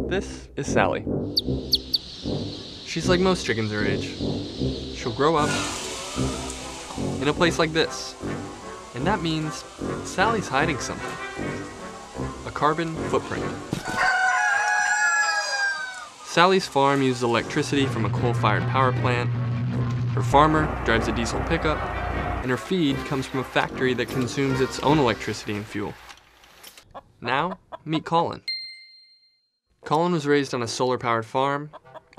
This is Sally. She's like most chickens her age. She'll grow up in a place like this. And that means Sally's hiding something. A carbon footprint. Sally's farm uses electricity from a coal-fired power plant. Her farmer drives a diesel pickup, and her feed comes from a factory that consumes its own electricity and fuel. Now, meet Colin. Colin was raised on a solar-powered farm,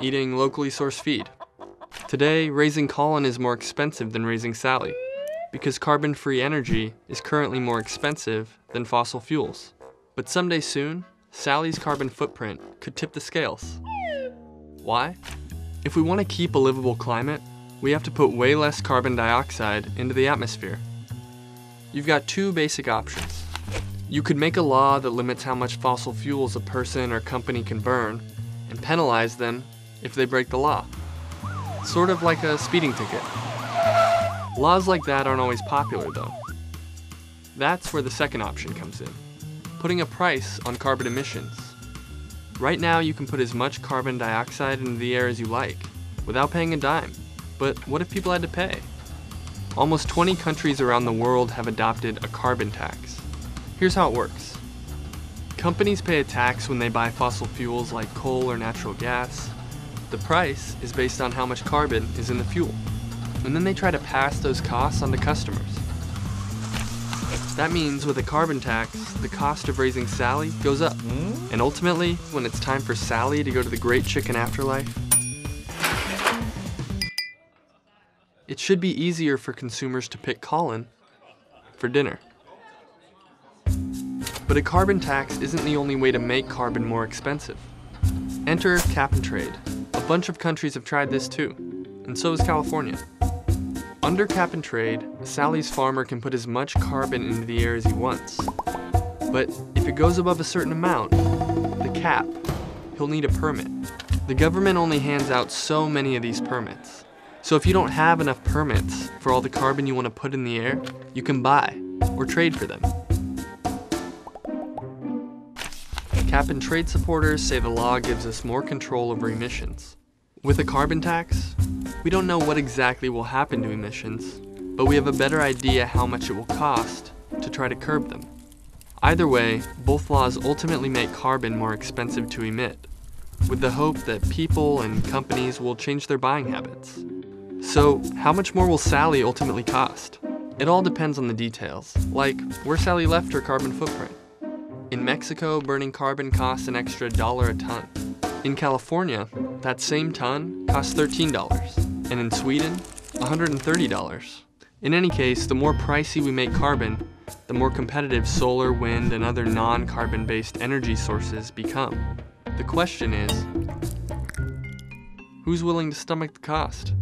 eating locally sourced feed. Today, raising Colin is more expensive than raising Sally, because carbon-free energy is currently more expensive than fossil fuels. But someday soon, Sally's carbon footprint could tip the scales. Why? If we want to keep a livable climate, we have to put way less carbon dioxide into the atmosphere. You've got two basic options. You could make a law that limits how much fossil fuels a person or company can burn and penalize them if they break the law. Sort of like a speeding ticket. Laws like that aren't always popular though. That's where the second option comes in. Putting a price on carbon emissions. Right now you can put as much carbon dioxide into the air as you like, without paying a dime. But what if people had to pay? Almost 20 countries around the world have adopted a carbon tax. Here's how it works. Companies pay a tax when they buy fossil fuels like coal or natural gas. The price is based on how much carbon is in the fuel. And then they try to pass those costs on to customers. That means with a carbon tax, the cost of raising Sally goes up. And ultimately, when it's time for Sally to go to the great chicken afterlife, it should be easier for consumers to pick Colin for dinner. But a carbon tax isn't the only way to make carbon more expensive. Enter cap and trade. A bunch of countries have tried this too, and so has California. Under cap and trade, Sally's farmer can put as much carbon into the air as he wants. But if it goes above a certain amount, the cap, he'll need a permit. The government only hands out so many of these permits. So if you don't have enough permits for all the carbon you want to put in the air, you can buy or trade for them. Cap and trade supporters say the law gives us more control over emissions. With a carbon tax, we don't know what exactly will happen to emissions, but we have a better idea how much it will cost to try to curb them. Either way, both laws ultimately make carbon more expensive to emit, with the hope that people and companies will change their buying habits. So, how much more will Sally ultimately cost? It all depends on the details, like where Sally left her carbon footprint. In Mexico, burning carbon costs an extra $1 a ton. In California, that same ton costs $13, and in Sweden, $130. In any case, the more pricey we make carbon, the more competitive solar, wind, and other non-carbon-based energy sources become. The question is, who's willing to stomach the cost?